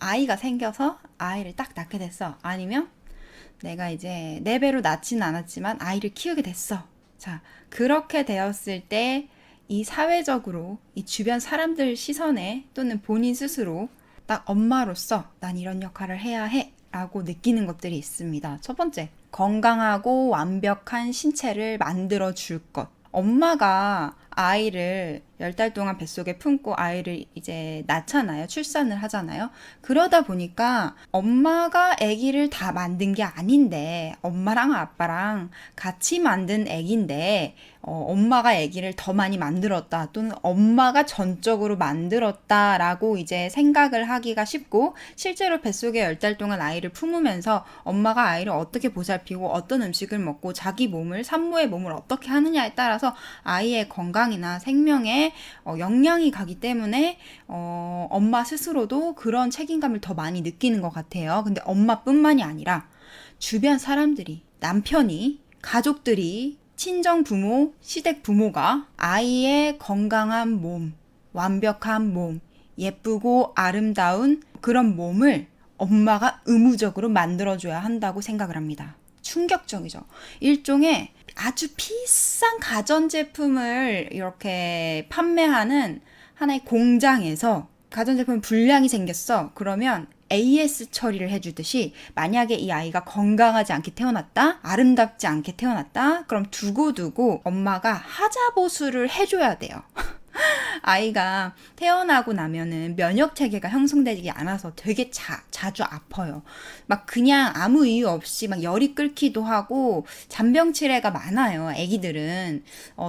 아이가 생겨서 아이를 딱 낳게 됐어. 아니면 내가 이제 내 배로 낳지는 않았지만 아이를 키우게 됐어. 자, 그렇게 되었을 때 이 사회적으로 이 주변 사람들 시선에 또는 본인 스스로 딱 엄마로서 난 이런 역할을 해야 해 라고 느끼는 것들이 있습니다. 첫 번째, 건강하고 완벽한 신체를 만들어 줄 것. 엄마가 아이를 10달 동안 뱃속에 품고 아이를 이제 낳잖아요. 출산을 하잖아요. 그러다 보니까 엄마가 아기를 다 만든 게 아닌데 엄마랑 아빠랑 같이 만든 아기인데 엄마가 아기를 더 많이 만들었다 또는 엄마가 전적으로 만들었다라고 이제 생각을 하기가 쉽고 실제로 뱃속에 10달 동안 아이를 품으면서 엄마가 아이를 어떻게 보살피고 어떤 음식을 먹고 자기 몸을 산모의 몸을 어떻게 하느냐에 따라서 아이의 건강이나 생명에 영향이 가기 때문에 엄마 스스로도 그런 책임감을 더 많이 느끼는 것 같아요. 근데 엄마뿐만이 아니라 주변 사람들이, 남편이, 가족들이, 친정 부모, 시댁 부모가 아이의 건강한 몸, 완벽한 몸, 예쁘고 아름다운 그런 몸을 엄마가 의무적으로 만들어줘야 한다고 생각을 합니다. 충격적이죠. 일종의 아주 비싼 가전제품을 이렇게 판매하는 하나의 공장에서 가전제품 불량이 생겼어. 그러면 AS 처리를 해주듯이 만약에 이 아이가 건강하지 않게 태어났다, 아름답지 않게 태어났다, 그럼 두고두고 엄마가 하자보수를 해줘야 돼요. 아이가 태어나고 나면은 면역 체계가 형성되지 않아서 되게 자주 아파요. 막 그냥 아무 이유 없이 막 열이 끓기도 하고 잔병치레가 많아요. 아기들은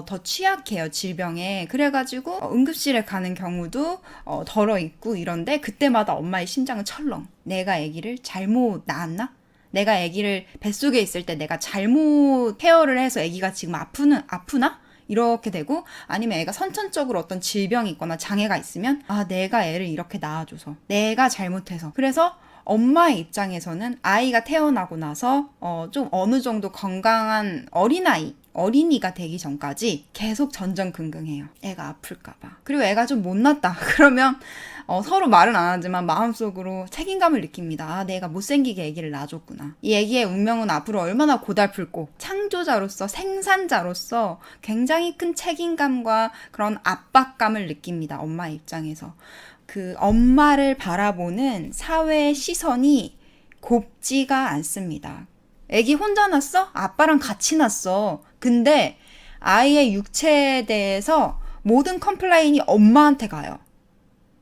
더 취약해요, 질병에. 그래가지고 응급실에 가는 경우도 덜어 있고 이런데 그때마다 엄마의 심장은 철렁. 내가 아기를 잘못 낳았나? 내가 아기를 뱃속에 있을 때 내가 잘못 케어를 해서 아기가 지금 아프나? 이렇게 되고 아니면 애가 선천적으로 어떤 질병이 있거나 장애가 있으면 내가 애를 이렇게 낳아줘서 내가 잘못해서 그래서 엄마의 입장에서는 아이가 태어나고 나서 좀 어느 정도 건강한 어린이가 되기 전까지 계속 전전긍긍해요. 애가 아플까봐. 그리고 애가 좀 못났다. 그러면 서로 말은 안 하지만 마음속으로 책임감을 느낍니다. 내가 못생기게 애기를 낳아줬구나. 이 애기의 운명은 앞으로 얼마나 고달플고 창조자로서 생산자로서 굉장히 큰 책임감과 그런 압박감을 느낍니다. 엄마의 입장에서. 그 엄마를 바라보는 사회의 시선이 곱지가 않습니다. 애기 혼자 낳았어? 아빠랑 같이 낳았어. 근데 아이의 육체에 대해서 모든 컴플레인이 엄마한테 가요.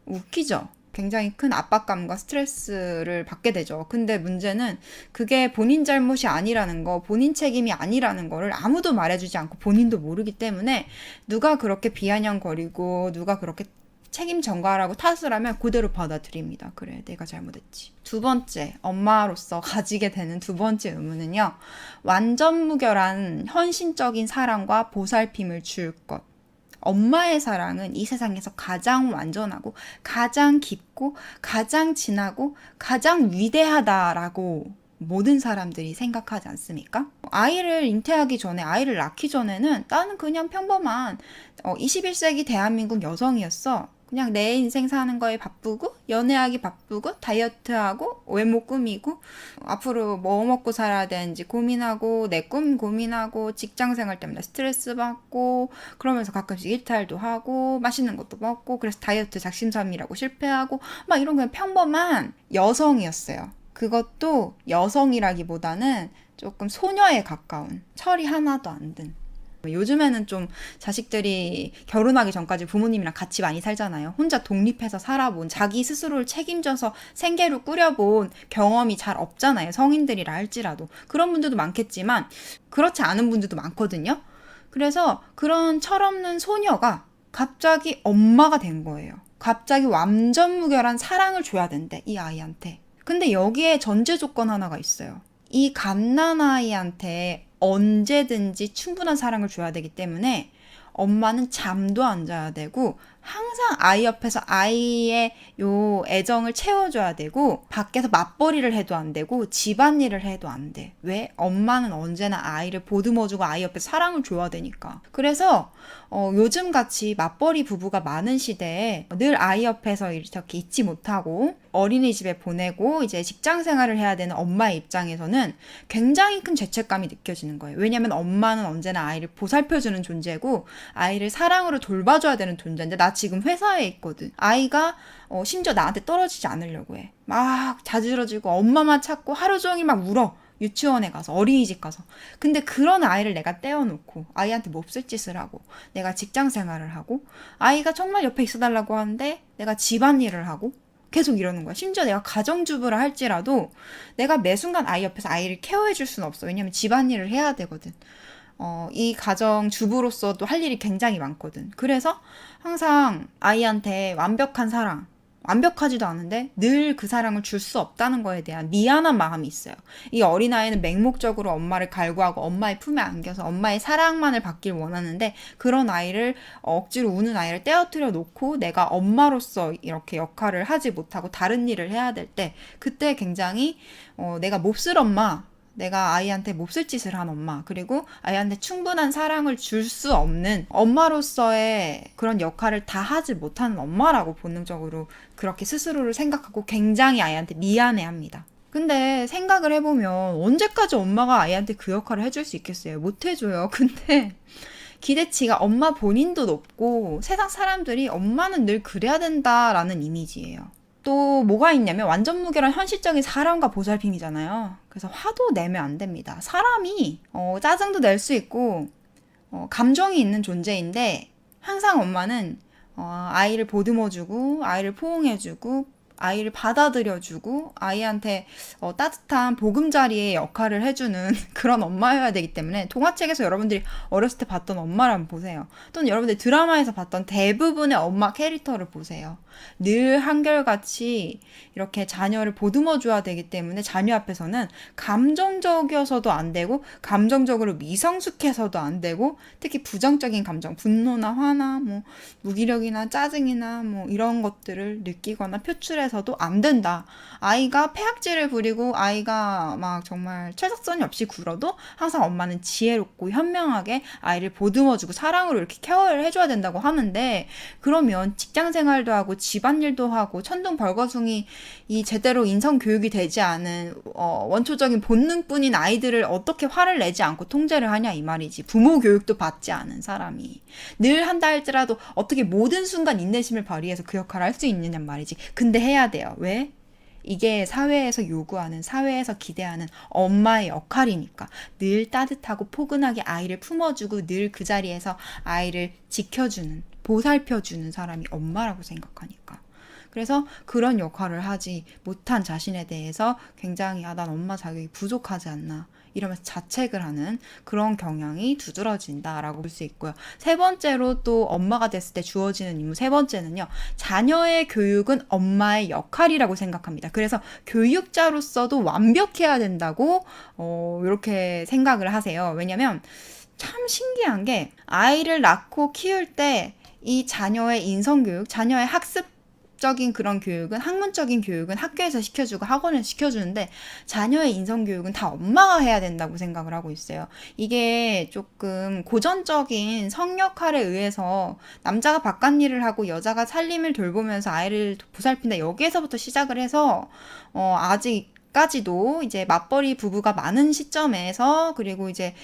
웃기죠? 굉장히 큰 압박감과 스트레스를 받게 되죠. 근데 문제는 그게 본인 잘못이 아니라는 거, 본인 책임이 아니라는 거를 아무도 말해주지 않고 본인도 모르기 때문에 누가 그렇게 비아냥거리고 누가 그렇게 책임 전가라고 탓을 하면 그대로 받아들입니다. 그래, 내가 잘못했지. 두 번째, 엄마로서 가지게 되는 두 번째 의무는요. 완전 무결한 헌신적인 사랑과 보살핌을 줄 것. 엄마의 사랑은 이 세상에서 가장 완전하고 가장 깊고 가장 진하고 가장 위대하다라고 모든 사람들이 생각하지 않습니까? 아이를 잉태하기 전에, 아이를 낳기 전에는 나는 그냥 평범한 21세기 대한민국 여성이었어. 그냥 내 인생 사는 거에 바쁘고 연애하기 바쁘고 다이어트하고 외모 꾸미고 앞으로 뭐 먹고 살아야 되는지 고민하고 내 꿈 고민하고 직장생활 때문에 스트레스 받고 그러면서 가끔씩 일탈도 하고 맛있는 것도 먹고 그래서 다이어트 작심삼일하고 실패하고 막 이런 그냥 평범한 여성이었어요. 그것도 여성이라기보다는 조금 소녀에 가까운 철이 하나도 안 든. 요즘에는 좀 자식들이 결혼하기 전까지 부모님이랑 같이 많이 살잖아요. 혼자 독립해서 살아본, 자기 스스로를 책임져서 생계를 꾸려본 경험이 잘 없잖아요. 성인들이라 할지라도. 그런 분들도 많겠지만 그렇지 않은 분들도 많거든요. 그래서 그런 철없는 소녀가 갑자기 엄마가 된 거예요. 갑자기 완전 무결한 사랑을 줘야 된대, 이 아이한테. 근데 여기에 전제 조건 하나가 있어요. 이 갓난아이한테 언제든지 충분한 사랑을 줘야 되기 때문에 엄마는 잠도 안 자야 되고 항상 아이 옆에서 아이의 요 애정을 채워줘야 되고, 밖에서 맞벌이를 해도 안 되고, 집안일을 해도 안 돼. 왜? 엄마는 언제나 아이를 보듬어주고 아이 옆에 사랑을 줘야 되니까. 그래서 요즘 같이 맞벌이 부부가 많은 시대에 늘 아이 옆에서 이렇게 있지 못하고 어린이집에 보내고 이제 직장 생활을 해야 되는 엄마의 입장에서는 굉장히 큰 죄책감이 느껴지는 거예요. 왜냐면 엄마는 언제나 아이를 보살펴주는 존재고 아이를 사랑으로 돌봐줘야 되는 존재인데, 나 지금 회사에 있거든. 아이가 심지어 나한테 떨어지지 않으려고 해. 막 자지러지고 엄마만 찾고 하루 종일 막 울어. 유치원에 가서, 어린이집 가서. 근데 그런 아이를 내가 떼어놓고 아이한테 몹쓸 짓을 하고 내가 직장 생활을 하고 아이가 정말 옆에 있어달라고 하는데 내가 집안일을 하고 계속 이러는 거야. 심지어 내가 가정주부라 할지라도 내가 매 순간 아이 옆에서 아이를 케어해줄 수는 없어. 왜냐면 집안일을 해야 되거든. 이 가정주부로서도 할 일이 굉장히 많거든. 그래서 항상 아이한테 완벽한 사랑, 완벽하지도 않은데 늘 그 사랑을 줄 수 없다는 거에 대한 미안한 마음이 있어요. 이 어린아이는 맹목적으로 엄마를 갈구하고 엄마의 품에 안겨서 엄마의 사랑만을 받길 원하는데, 그런 아이를 억지로 우는 아이를 떼어뜨려 놓고 내가 엄마로서 이렇게 역할을 하지 못하고 다른 일을 해야 될 때, 그때 굉장히 내가 몹쓸 엄마, 내가 아이한테 몹쓸 짓을 한 엄마, 그리고 아이한테 충분한 사랑을 줄 수 없는 엄마로서의 그런 역할을 다 하지 못하는 엄마라고 본능적으로 그렇게 스스로를 생각하고 굉장히 아이한테 미안해합니다. 근데 생각을 해보면 언제까지 엄마가 아이한테 그 역할을 해줄 수 있겠어요? 못 해줘요. 근데 기대치가 엄마 본인도 높고 세상 사람들이 엄마는 늘 그래야 된다라는 이미지예요. 또 뭐가 있냐면 완전 무결한 현실적인 사랑과 보살핌이잖아요. 그래서 화도 내면 안 됩니다. 사람이 짜증도 낼 수 있고 감정이 있는 존재인데, 항상 엄마는 아이를 보듬어주고 아이를 포옹해주고 아이를 받아들여주고 아이한테 따뜻한 보금자리의 역할을 해주는 그런 엄마여야 되기 때문에, 동화책에서 여러분들이 어렸을 때 봤던 엄마를 한번 보세요. 또는 여러분들 드라마에서 봤던 대부분의 엄마 캐릭터를 보세요. 늘 한결같이 이렇게 자녀를 보듬어 줘야 되기 때문에 자녀 앞에서는 감정적이어서도 안 되고 감정적으로 미성숙해서도 안 되고, 특히 부정적인 감정, 분노나 화나 뭐 무기력이나 짜증이나 뭐 이런 것들을 느끼거나 표출해서도 안 된다. 아이가 폐악질을 부리고 아이가 막 정말 철석선이 없이 굴어도 항상 엄마는 지혜롭고 현명하게 아이를 보듬어주고 사랑으로 이렇게 케어를 해줘야 된다고 하는데, 그러면 직장 생활도 하고 집안일도 하고 천둥벌거숭이 이 제대로 인성 교육이 되지 않은 원초적인 본능뿐인 아이들을 어떻게 화를 내지 않고 통제를 하냐 이 말이지. 부모 교육도 받지 않은 사람이 늘 한다 할지라도 어떻게 모든 순간 인내심을 발휘해서 그 역할을 할 수 있느냐 말이지. 근데 해야 돼요. 왜? 이게 사회에서 요구하는, 사회에서 기대하는 엄마의 역할이니까. 늘 따뜻하고 포근하게 아이를 품어주고 늘 그 자리에서 아이를 지켜주는, 보살펴주는 사람이 엄마라고 생각하니까. 그래서 그런 역할을 하지 못한 자신에 대해서 굉장히 난 엄마 자격이 부족하지 않나 이러면서 자책을 하는 그런 경향이 두드러진다라고 볼 수 있고요. 세 번째로 또 엄마가 됐을 때 주어지는 임무, 세 번째는요. 자녀의 교육은 엄마의 역할이라고 생각합니다. 그래서 교육자로서도 완벽해야 된다고 이렇게 생각을 하세요. 왜냐면 참 신기한 게, 아이를 낳고 키울 때 이 자녀의 인성교육, 자녀의 학습적인 그런 교육은, 학문적인 교육은 학교에서 시켜주고 학원에서 시켜주는데, 자녀의 인성교육은 다 엄마가 해야 된다고 생각을 하고 있어요. 이게 조금 고전적인 성 역할에 의해서 남자가 바깥일을 하고 여자가 살림을 돌보면서 아이를 보살핀다, 여기에서부터 시작을 해서 아직까지도 이제 맞벌이 부부가 많은 시점에서, 그리고 이제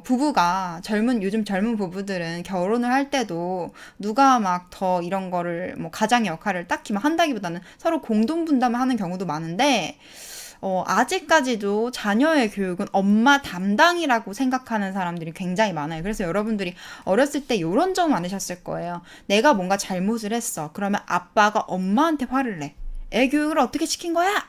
부부가 요즘 젊은 부부들은 결혼을 할 때도 누가 막 더 이런 거를 뭐 가장의 역할을 딱히 막 한다기보다는 서로 공동 분담을 하는 경우도 많은데, 아직까지도 자녀의 교육은 엄마 담당이라고 생각하는 사람들이 굉장히 많아요. 그래서 여러분들이 어렸을 때 이런 점 많으셨을 거예요. 내가 뭔가 잘못을 했어. 그러면 아빠가 엄마한테 화를 내. 애 교육을 어떻게 시킨 거야?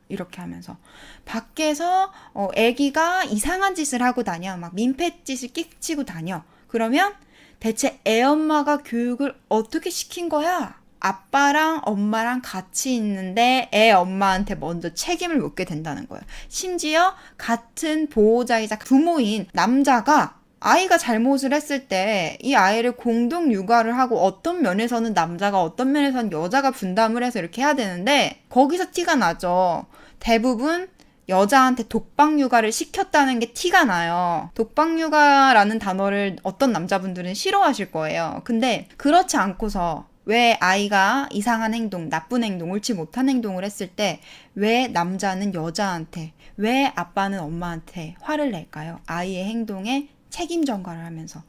이렇게 하면서 밖에서 애기가 이상한 짓을 하고 다녀, 막 민폐짓을 끼치고 다녀. 그러면 대체 애 엄마가 교육을 어떻게 시킨 거야? 아빠랑 엄마랑 같이 있는데 애 엄마한테 먼저 책임을 묻게 된다는 거예요. 심지어 같은 보호자이자 부모인 남자가 아이가 잘못을 했을 때 이 아이를 공동 육아를 하고 어떤 면에서는 남자가 어떤 면에서는 여자가 분담을 해서 이렇게 해야 되는데 거기서 티가 나죠. 대부분 여자한테 독방 육아를 시켰다는 게 티가 나요. 독방 육아라는 단어를 어떤 남자분들은 싫어하실 거예요. 근데 그렇지 않고서 왜 아이가 이상한 행동, 나쁜 행동, 옳지 못한 행동을 했을 때 왜 남자는 여자한테, 왜 아빠는 엄마한테 화를 낼까요? 아이의 행동에 책임 전가를 하면서.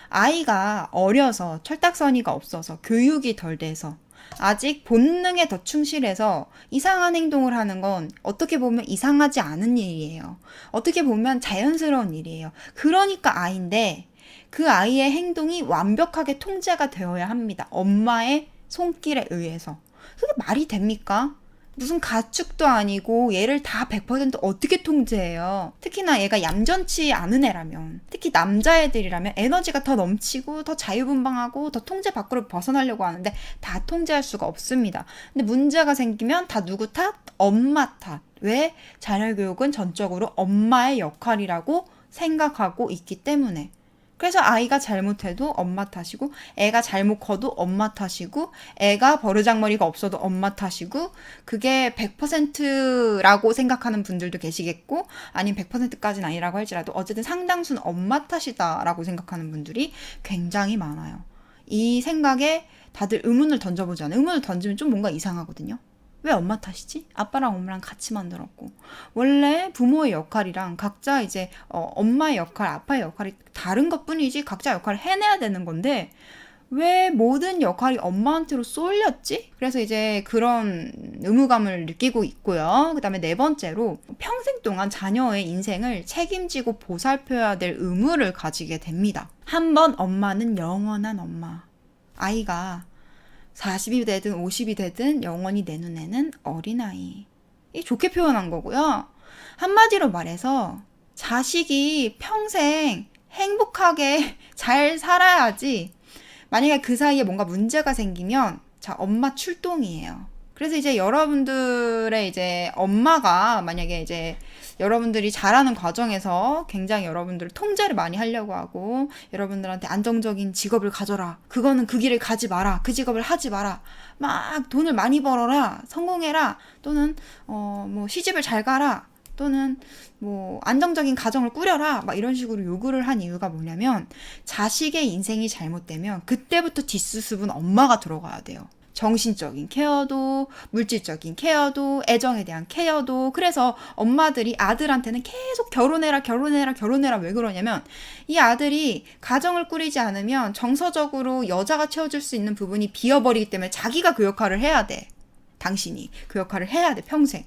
아이가 어려서 철딱서니가 없어서 교육이 덜 돼서 아직 본능에 더 충실해서 이상한 행동을 하는 건 어떻게 보면 이상하지 않은 일이에요. 어떻게 보면 자연스러운 일이에요. 그러니까 아이인데 그 아이의 행동이 완벽하게 통제가 되어야 합니다. 엄마의 손길에 의해서. 그게 말이 됩니까? 무슨 가축도 아니고 얘를 다 100% 어떻게 통제해요? 특히나 얘가 얌전치 않은 애라면, 특히 남자애들이라면 에너지가 더 넘치고 더 자유분방하고 더 통제 밖으로 벗어나려고 하는데 다 통제할 수가 없습니다. 근데 문제가 생기면 다 누구 탓? 엄마 탓. 왜? 자녀교육은 전적으로 엄마의 역할이라고 생각하고 있기 때문에. 그래서 아이가 잘못해도 엄마 탓이고, 애가 잘못 커도 엄마 탓이고, 애가 버르장머리가 없어도 엄마 탓이고, 그게 100%라고 생각하는 분들도 계시겠고, 아니면 100%까지는 아니라고 할지라도 어쨌든 상당수는 엄마 탓이다라고 생각하는 분들이 굉장히 많아요. 이 생각에 다들 의문을 던져보잖아요. 의문을 던지면 좀 뭔가 이상하거든요. 왜 엄마 탓이지? 아빠랑 엄마랑 같이 만들었고. 원래 부모의 역할이랑 각자 이제 엄마의 역할, 아빠의 역할이 다른 것 뿐이지 각자 역할을 해내야 되는 건데 왜 모든 역할이 엄마한테로 쏠렸지? 그래서 이제 그런 의무감을 느끼고 있고요. 그 다음에 네 번째로 평생 동안 자녀의 인생을 책임지고 보살펴야 될 의무를 가지게 됩니다. 한 번 엄마는 영원한 엄마. 아이가 40이 되든 50이 되든 영원히 내 눈에는 어린아이. 이 좋게 표현한 거고요. 한마디로 말해서 자식이 평생 행복하게 잘 살아야지. 만약에 그 사이에 뭔가 문제가 생기면 자, 엄마 출동이에요. 그래서 이제 여러분들의 이제 엄마가 만약에 이제 여러분들이 자라는 과정에서 굉장히 여러분들을 통제를 많이 하려고 하고 여러분들한테 안정적인 직업을 가져라. 그거는 그 길을 가지 마라. 그 직업을 하지 마라. 막 돈을 많이 벌어라. 성공해라. 또는 뭐 시집을 잘 가라. 또는 뭐 안정적인 가정을 꾸려라. 막 이런 식으로 요구를 한 이유가 뭐냐면 자식의 인생이 잘못되면 그때부터 뒷수습은 엄마가 들어가야 돼요. 정신적인 케어도, 물질적인 케어도, 애정에 대한 케어도. 그래서 엄마들이 아들한테는 계속 결혼해라, 결혼해라, 결혼해라. 왜 그러냐면 이 아들이 가정을 꾸리지 않으면 정서적으로 여자가 채워줄 수 있는 부분이 비어버리기 때문에 자기가 그 역할을 해야 돼. 당신이 그 역할을 해야 돼, 평생.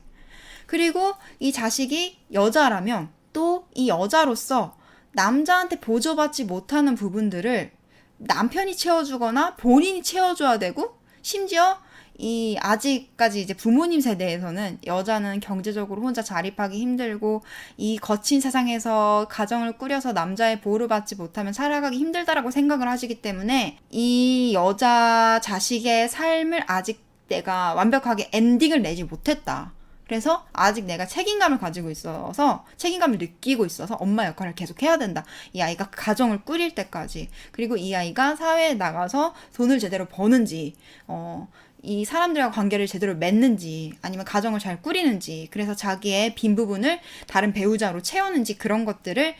그리고 이 자식이 여자라면 또 이 여자로서 남자한테 보조받지 못하는 부분들을 남편이 채워주거나 본인이 채워줘야 되고 심지어 이 아직까지 이제 부모님 세대에서는 여자는 경제적으로 혼자 자립하기 힘들고 이 거친 세상에서 가정을 꾸려서 남자의 보호를 받지 못하면 살아가기 힘들다라고 생각을 하시기 때문에 이 여자 자식의 삶을 아직 내가 완벽하게 엔딩을 내지 못했다. 그래서 아직 내가 책임감을 가지고 있어서 책임감을 느끼고 있어서 엄마 역할을 계속 해야 된다. 이 아이가 가정을 꾸릴 때까지. 그리고 이 아이가 사회에 나가서 돈을 제대로 버는지 이 사람들과 관계를 제대로 맺는지 아니면 가정을 잘 꾸리는지 그래서 자기의 빈 부분을 다른 배우자로 채우는지 그런 것들을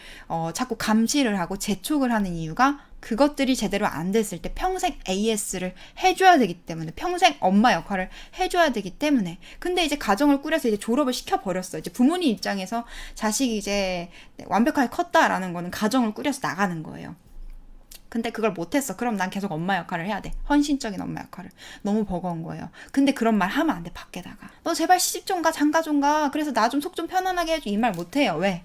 자꾸 감시를 하고 재촉을 하는 이유가 그것들이 제대로 안 됐을 때 평생 AS를 해줘야 되기 때문에 평생 엄마 역할을 해줘야 되기 때문에 근데 이제 가정을 꾸려서 이제 졸업을 시켜버렸어. 이제 부모님 입장에서 자식이 이제 완벽하게 컸다라는 거는 가정을 꾸려서 나가는 거예요. 근데 그걸 못했어. 그럼 난 계속 엄마 역할을 해야 돼. 헌신적인 엄마 역할을. 너무 버거운 거예요. 근데 그런 말 하면 안 돼. 밖에다가. 너 제발 시집 좀 가. 장가 좀 가. 그래서 나 좀 속 좀 편안하게 해줘. 이 말 못해요. 왜?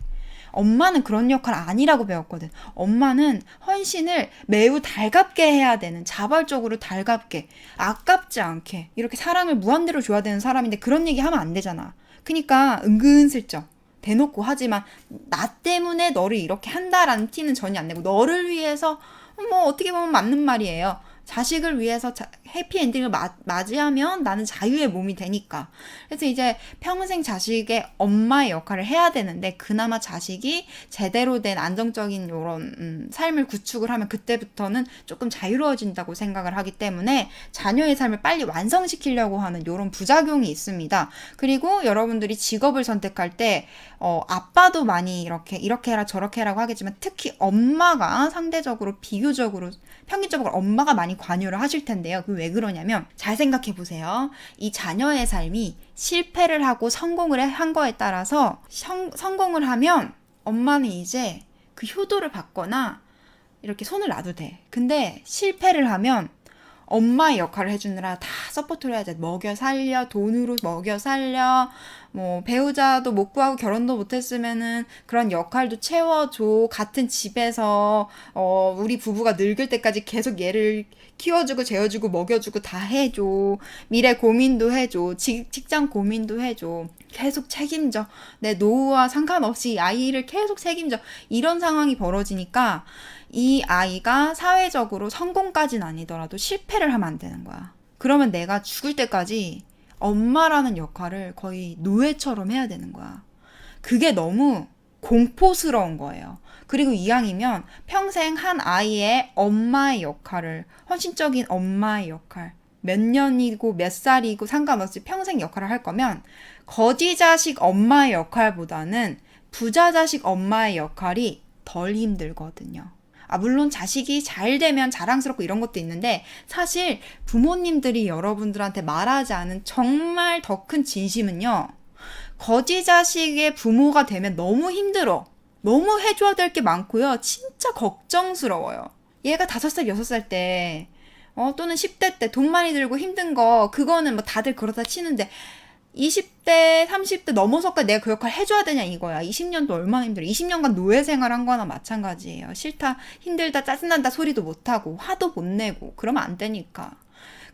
엄마는 그런 역할 아니라고 배웠거든. 엄마는 헌신을 매우 달갑게 해야 되는 자발적으로 달갑게 아깝지 않게 이렇게 사랑을 무한대로 줘야 되는 사람인데 그런 얘기 하면 안 되잖아. 그러니까 은근슬쩍 대놓고 하지만 나 때문에 너를 이렇게 한다라는 티는 전혀 안 내고 너를 위해서 뭐 어떻게 보면 맞는 말이에요. 자식을 위해서 해피엔딩을 맞이하면 나는 자유의 몸이 되니까. 그래서 이제 평생 자식의 엄마의 역할을 해야 되는데, 그나마 자식이 제대로 된 안정적인 이런 삶을 구축을 하면 그때부터는 조금 자유로워진다고 생각을 하기 때문에 자녀의 삶을 빨리 완성시키려고 하는 이런 부작용이 있습니다. 그리고 여러분들이 직업을 선택할 때 아빠도 많이 이렇게 해라 저렇게 해라고 하겠지만, 특히 엄마가 상대적으로 비교적으로 평균적으로 엄마가 많이 관여를 하실 텐데요. 그 왜 그러냐면, 잘 생각해 보세요. 이 자녀의 삶이 실패를 하고 성공을 한 거에 따라서 성공을 하면 엄마는 이제 그 효도를 받거나 이렇게 손을 놔도 돼. 근데 실패를 하면 엄마의 역할을 해주느라 다 서포트를 해야 돼. 먹여 살려, 돈으로 먹여 살려, 뭐 배우자도 못 구하고 결혼도 못했으면은 그런 역할도 채워줘. 같은 집에서 우리 부부가 늙을 때까지 계속 얘를 키워주고 재워주고 먹여주고 다 해줘. 미래 고민도 해줘. 직장 고민도 해줘. 계속 책임져. 내 노후와 상관없이 아이를 계속 책임져. 이런 상황이 벌어지니까 이 아이가 사회적으로 성공까지는 아니더라도 실패를 하면 안 되는 거야. 그러면 내가 죽을 때까지 엄마라는 역할을 거의 노예처럼 해야 되는 거야. 그게 너무 공포스러운 거예요. 그리고 이왕이면 평생 한 아이의 엄마의 역할을, 헌신적인 엄마의 역할, 몇 년이고 몇 살이고 상관없이 평생 역할을 할 거면 거지 자식 엄마의 역할보다는 부자 자식 엄마의 역할이 덜 힘들거든요. 물론 자식이 잘 되면 자랑스럽고 이런 것도 있는데, 사실 부모님들이 여러분들한테 말하지 않은 정말 더 큰 진심은요, 거지 자식의 부모가 되면 너무 힘들어. 너무 해줘야 될 게 많고요. 진짜 걱정스러워요. 얘가 5살, 6살 때, 또는 10대 때 돈 많이 들고 힘든 거, 그거는 뭐 다들 그렇다 치는데, 20대, 30대 넘어서까지 내가 그 역할 해줘야 되냐 이거야. 20년도 얼마나 힘들어. 20년간 노예 생활한 거나 마찬가지예요. 싫다, 힘들다, 짜증난다 소리도 못하고 화도 못 내고 그러면 안 되니까.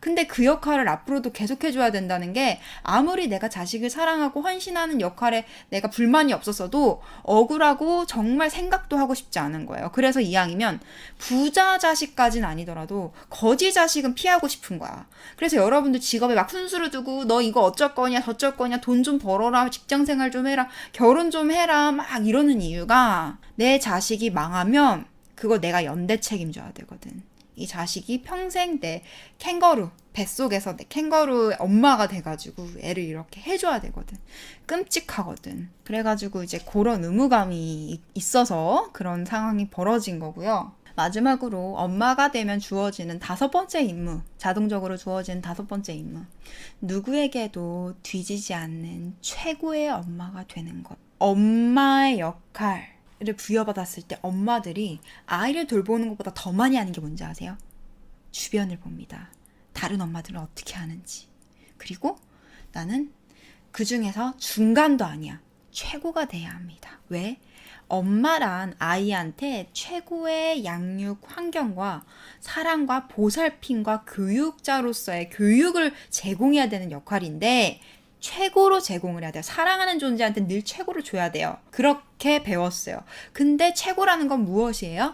근데 그 역할을 앞으로도 계속 해줘야 된다는 게, 아무리 내가 자식을 사랑하고 헌신하는 역할에 내가 불만이 없었어도 억울하고 정말 생각도 하고 싶지 않은 거예요. 그래서 이왕이면 부자 자식까지는 아니더라도 거지 자식은 피하고 싶은 거야. 그래서 여러분들 직업에 막 훈수를 두고 너 이거 어쩔 거냐 저쩔 거냐, 돈 좀 벌어라, 직장 생활 좀 해라, 결혼 좀 해라 막 이러는 이유가, 내 자식이 망하면 그거 내가 연대 책임져야 되거든. 이 자식이 평생 내 캥거루 뱃속에서 내 캥거루의 엄마가 돼가지고 애를 이렇게 해줘야 되거든. 끔찍하거든. 그래가지고 이제 그런 의무감이 있어서 그런 상황이 벌어진 거고요. 마지막으로 엄마가 되면 주어지는 5번째 임무, 자동적으로 주어지는 5번째 임무, 누구에게도 뒤지지 않는 최고의 엄마가 되는 것. 엄마의 역할 를 부여받았을 때 엄마들이 아이를 돌보는 것보다 더 많이 하는 게 뭔지 아세요? 주변을 봅니다. 다른 엄마들은 어떻게 하는지. 그리고 나는 그 중에서 중간도 아니야. 최고가 돼야 합니다. 왜? 엄마란 아이한테 최고의 양육 환경과 사랑과 보살핌과 교육자로서의 교육을 제공해야 되는 역할인데, 최고로 제공을 해야 돼요. 사랑하는 존재한테 늘 최고를 줘야 돼요. 그렇게 배웠어요. 근데 최고라는 건 무엇이에요?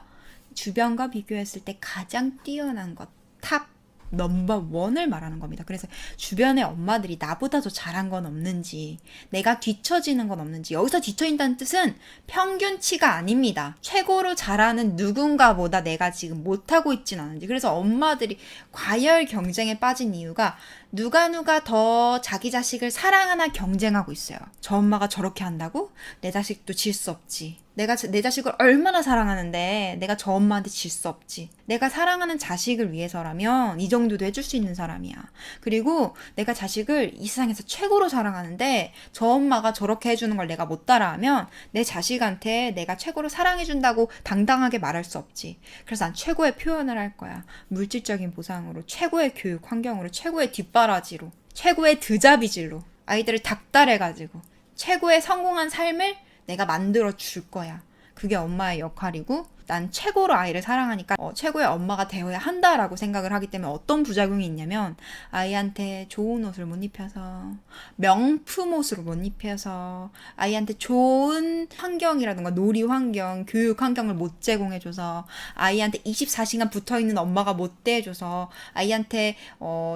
주변과 비교했을 때 가장 뛰어난 것, 탑 넘버 원을 말하는 겁니다. 그래서 주변의 엄마들이 나보다 더 잘한 건 없는지, 내가 뒤처지는 건 없는지. 여기서 뒤처진다는 뜻은 평균치가 아닙니다. 최고로 잘하는 누군가보다 내가 지금 못하고 있진 않은지. 그래서 엄마들이 과열 경쟁에 빠진 이유가 누가 더 자기 자식을 사랑하나 경쟁하고 있어요. 저 엄마가 저렇게 한다고? 내 자식도 질 수 없지. 내가 내 자식을 얼마나 사랑하는데 내가 저 엄마한테 질 수 없지. 내가 사랑하는 자식을 위해서라면 이 정도도 해줄 수 있는 사람이야. 그리고 내가 자식을 이 세상에서 최고로 사랑하는데 저 엄마가 저렇게 해주는 걸 내가 못 따라하면 내 자식한테 내가 최고로 사랑해준다고 당당하게 말할 수 없지. 그래서 난 최고의 표현을 할 거야. 물질적인 보상으로, 최고의 교육 환경으로, 최고의 뒷바라지로, 최고의 드자비질로 아이들을 닥달해가지고 최고의 성공한 삶을 내가 만들어 줄 거야. 그게 엄마의 역할이고, 난 최고로 아이를 사랑하니까 최고의 엄마가 되어야 한다라고 생각을 하기 때문에 어떤 부작용이 있냐면 아이한테 좋은 옷을 못 입혀서, 명품 옷으로 못 입혀서, 아이한테 좋은 환경이라든가 놀이 환경, 교육 환경을 못 제공해줘서, 아이한테 24시간 붙어있는 엄마가 못 돼줘서, 아이한테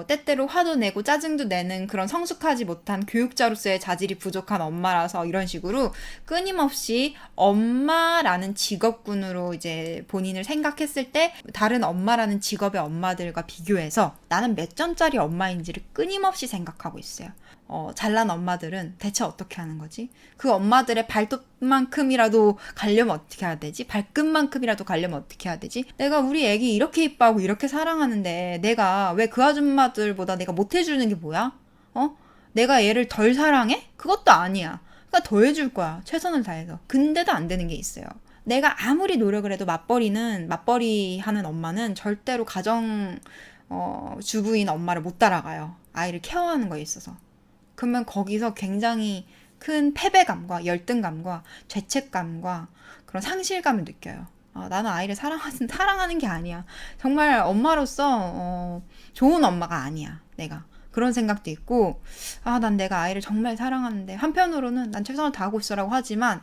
때때로 화도 내고 짜증도 내는 그런 성숙하지 못한 교육자로서의 자질이 부족한 엄마라서 이런 식으로 끊임없이 엄마라는 직업군으로 이제 본인을 생각했을 때 다른 엄마라는 직업의 엄마들과 비교해서 나는 몇 점짜리 엄마인지를 끊임없이 생각하고 있어요. 잘난 엄마들은 대체 어떻게 하는 거지? 그 엄마들의 발톱만큼이라도 가려면 어떻게 해야 되지? 발끝만큼이라도 가려면 어떻게 해야 되지? 내가 우리 애기 이렇게 이뻐하고 이렇게 사랑하는데 내가 왜 그 아줌마들보다 내가 못해주는 게 뭐야? 내가 얘를 덜 사랑해? 그것도 아니야. 그러니까 더 해줄 거야. 최선을 다해서. 근데도 안 되는 게 있어요. 내가 아무리 노력을 해도 맞벌이 하는 엄마는 절대로 가정 주부인 엄마를 못 따라가요. 아이를 케어하는 거에 있어서. 그러면 거기서 굉장히 큰 패배감과 열등감과 죄책감과 그런 상실감을 느껴요. 나는 아이를 사랑하는 게 아니야. 정말 엄마로서 좋은 엄마가 아니야. 내가. 그런 생각도 있고, 난 내가 아이를 정말 사랑하는데 한편으로는 난 최선을 다하고 있어라고 하지만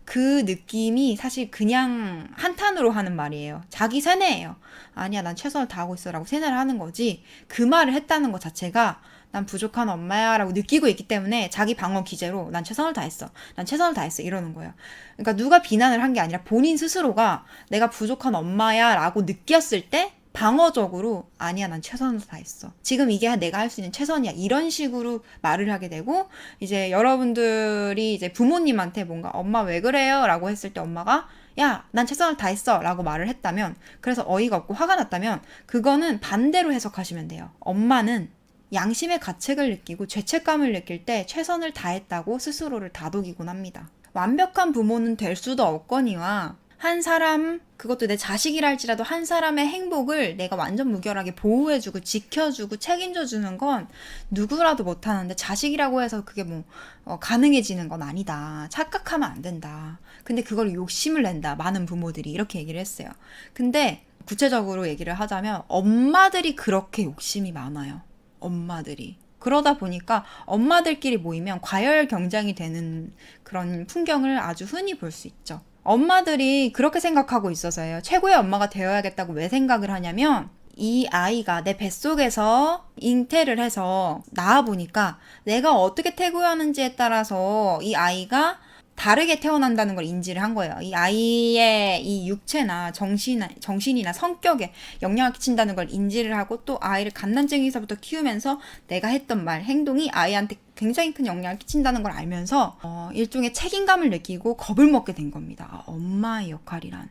그 느낌이 사실 그냥 한탄으로 하는 말이에요. 자기 세뇌예요. 아니야, 난 최선을 다하고 있어라고 세뇌를 하는 거지. 그 말을 했다는 것 자체가 난 부족한 엄마야 라고 느끼고 있기 때문에 자기 방어 기제로 난 최선을 다했어. 난 최선을 다했어. 이러는 거예요. 그러니까 누가 비난을 한 게 아니라 본인 스스로가 내가 부족한 엄마야 라고 느꼈을 때 방어적으로 아니야, 난 최선을 다했어. 지금 이게 내가 할 수 있는 최선이야. 이런 식으로 말을 하게 되고, 이제 여러분들이 이제 부모님한테 뭔가 엄마 왜 그래요? 라고 했을 때 엄마가 야, 난 최선을 다했어 라고 말을 했다면, 그래서 어이가 없고 화가 났다면 그거는 반대로 해석하시면 돼요. 엄마는 양심의 가책을 느끼고 죄책감을 느낄 때 최선을 다했다고 스스로를 다독이곤 합니다. 완벽한 부모는 될 수도 없거니와 한 사람, 그것도 내 자식이랄지라도 한 사람의 행복을 내가 완전 무결하게 보호해주고 지켜주고 책임져주는 건 누구라도 못하는데 자식이라고 해서 그게 가능해지는 건 아니다. 착각하면 안 된다. 근데 그걸 욕심을 낸다. 많은 부모들이 이렇게 얘기를 했어요. 근데 구체적으로 얘기를 하자면 엄마들이 그렇게 욕심이 많아요. 엄마들이. 그러다 보니까 엄마들끼리 모이면 과열 경쟁이 되는 그런 풍경을 아주 흔히 볼 수 있죠. 엄마들이 그렇게 생각하고 있어서예요. 최고의 엄마가 되어야겠다고 왜 생각을 하냐면 이 아이가 내 뱃속에서 잉태를 해서 낳아보니까 내가 어떻게 태교하는지에 따라서 이 아이가 다르게 태어난다는 걸 인지를 한 거예요. 이 아이의 이 육체나 정신이나 성격에 영향을 끼친다는 걸 인지를 하고 또 아이를 갓난쟁이서부터 키우면서 내가 했던 말, 행동이 아이한테 굉장히 큰 영향을 끼친다는 걸 알면서 일종의 책임감을 느끼고 겁을 먹게 된 겁니다. 엄마의 역할이란,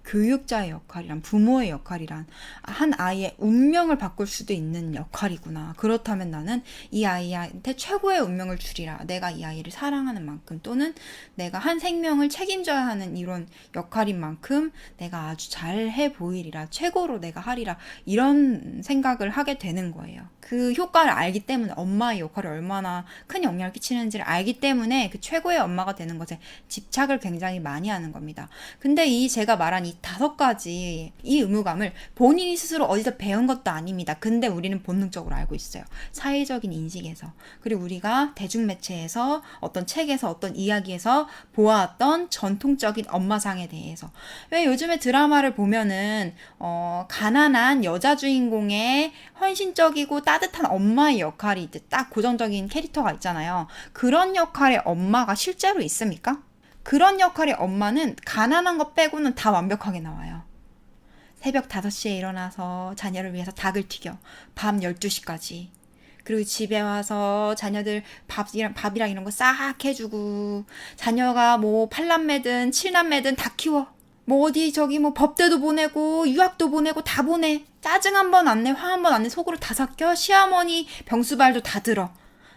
교육자의 역할이란, 부모의 역할이란 한 아이의 운명을 바꿀 수도 있는 역할이구나. 그렇다면 나는 이 아이한테 최고의 운명을 주리라. 내가 이 아이를 사랑하는 만큼 또는 내가 한 생명을 책임져야 하는 이런 역할인 만큼 내가 아주 잘해 보이리라. 최고로 내가 하리라. 이런 생각을 하게 되는 거예요. 그 효과를 알기 때문에 엄마의 역할이 얼마나 큰 영향을 끼치는지를 알기 때문에 그 최고의 엄마가 되는 것에 집착을 굉장히 많이 하는 겁니다. 근데 제가 말한 이 5가지 이 의무감을 본인이 스스로 어디서 배운 것도 아닙니다. 근데 우리는 본능적으로 알고 있어요. 사회적인 인식에서, 그리고 우리가 대중매체에서 어떤 책에서 어떤 이야기에서 보아왔던 전통적인 엄마상에 대해서. 왜 요즘에 드라마를 보면은 가난한 여자 주인공의 헌신적이고 따뜻한 엄마의 역할이 이제 딱 고정적인 캐릭터가 있잖아요. 그런 역할의 엄마가 실제로 있습니까? 그런 역할의 엄마는 가난한 것 빼고는 다 완벽하게 나와요. 새벽 5시에 일어나서 자녀를 위해서 닭을 튀겨 밤 12시까지. 그리고 집에 와서 자녀들 밥이랑 이런 거 싹 해주고, 자녀가 뭐 8남매든 7남매든 다 키워. 어디 법대도 보내고 유학도 보내고 다 보내. 짜증 한 번 안 내, 화 한 번 안 내, 속으로 다 삭혀. 시어머니 병수발도 다 들어.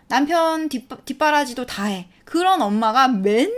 남편 뒷바라지도 다 해. 그런 엄마가 맨날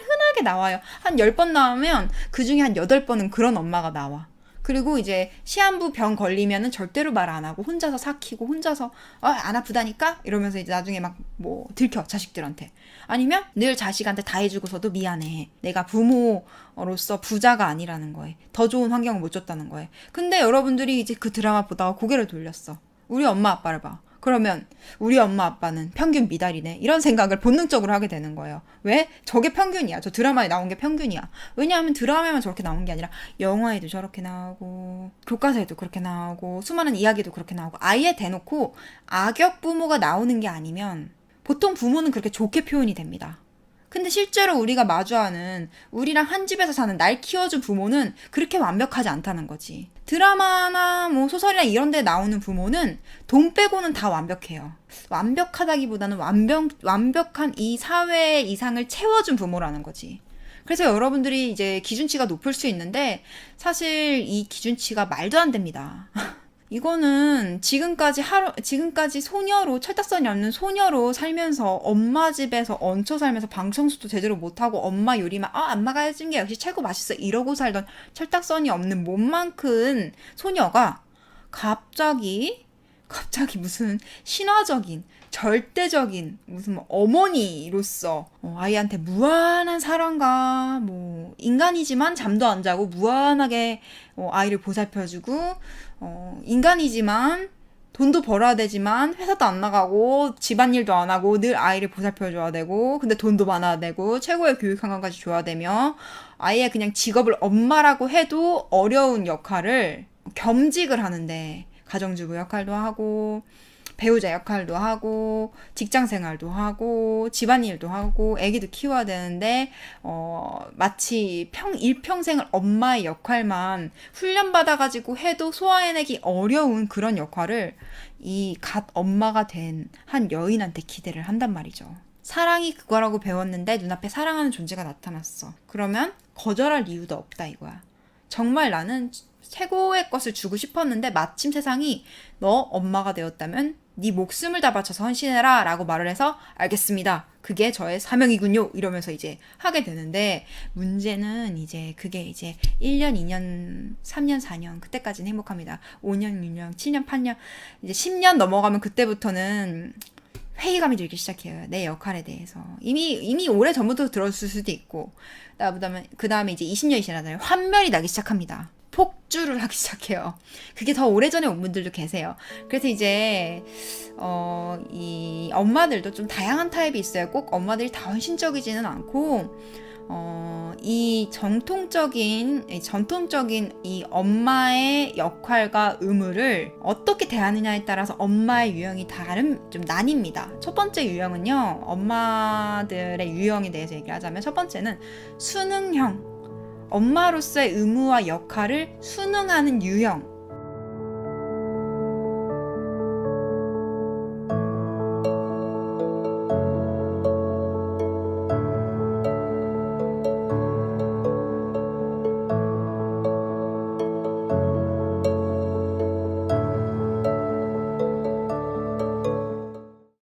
흔하게 나와요. 한 10번 나오면 그 중에 한 8번은 그런 엄마가 나와. 그리고 이제 시한부 병 걸리면은 절대로 말 안 하고 혼자서 삭히고 혼자서 안 아프다니까 이러면서 이제 나중에 막 뭐 들켜 자식들한테. 아니면 늘 자식한테 다 해주고서도 미안해. 내가 부모로서 부자가 아니라는 거에 더 좋은 환경을 못 줬다는 거에. 근데 여러분들이 이제 그 드라마 보다가 고개를 돌렸어. 우리 엄마 아빠를 봐. 그러면 우리 엄마 아빠는 평균 미달이네. 이런 생각을 본능적으로 하게 되는 거예요. 왜? 저게 평균이야. 저 드라마에 나온 게 평균이야. 왜냐하면 드라마에만 저렇게 나온 게 아니라 영화에도 저렇게 나오고 교과서에도 그렇게 나오고 수많은 이야기도 그렇게 나오고 아예 대놓고 악역 부모가 나오는 게 아니면 보통 부모는 그렇게 좋게 표현이 됩니다. 근데 실제로 우리가 마주하는 우리랑 한 집에서 사는 날 키워준 부모는 그렇게 완벽하지 않다는 거지. 드라마나 뭐 소설이나 이런 데 나오는 부모는 돈 빼고는 다 완벽해요. 완벽하다기보다는 완벽한 이 사회의 이상을 채워준 부모라는 거지. 그래서 여러분들이 이제 기준치가 높을 수 있는데 사실 이 기준치가 말도 안 됩니다. 이거는 지금까지 소녀로, 철딱선이 없는 소녀로 살면서 엄마 집에서 얹혀 살면서 방 청소도 제대로 못하고 엄마 요리만, 엄마가 해준 게 역시 최고 맛있어. 이러고 살던 철딱선이 없는 몸만큰 소녀가 갑자기 무슨 신화적인, 절대적인 무슨 뭐 어머니로서 아이한테 무한한 사랑과 뭐 인간이지만 잠도 안 자고 무한하게 아이를 보살펴주고 인간이지만 돈도 벌어야 되지만 회사도 안 나가고 집안일도 안 하고 늘 아이를 보살펴줘야 되고 근데 돈도 많아야 되고 최고의 교육 환경까지 줘야 되며 아이의 그냥 직업을 엄마라고 해도 어려운 역할을 겸직을 하는데 가정주부 역할도 하고 배우자 역할도 하고 직장 생활도 하고 집안일도 하고 애기도 키워야 되는데 마치 일평생을 엄마의 역할만 훈련받아가지고 해도 소화해내기 어려운 그런 역할을 이 갓 엄마가 된 한 여인한테 기대를 한단 말이죠. 사랑이 그거라고 배웠는데 눈앞에 사랑하는 존재가 나타났어. 그러면 거절할 이유도 없다 이거야. 정말 나는 최고의 것을 주고 싶었는데 마침 세상이 너 엄마가 되었다면 네 목숨을 다 바쳐서 헌신해라 라고 말을 해서 알겠습니다. 그게 저의 사명이군요. 이러면서 이제 하게 되는데 문제는 이제 그게 이제 1년, 2년, 3년, 4년 그때까지는 행복합니다. 5년, 6년, 7년, 8년 이제 10년 넘어가면 그때부터는 회의감이 들기 시작해요. 내 역할에 대해서. 이미 오래 전부터 들었을 수도 있고 그 다음에 이제 20년이 지나잖아요. 환멸이 나기 시작합니다. 폭주를 하기 시작해요. 그게 더 오래전에 온 분들도 계세요. 그래서 이제 이 엄마들도 좀 다양한 타입이 있어요. 꼭 엄마들이 다 헌신적이지는 않고 이 전통적인 이 엄마의 역할과 의무를 어떻게 대하느냐에 따라서 엄마의 유형이 좀 나뉩니다. 첫 번째 유형은요. 엄마들의 유형에 대해서 얘기를 하자면 첫 번째는 수능형 엄마로서의 의무와 역할을 순응하는 유형.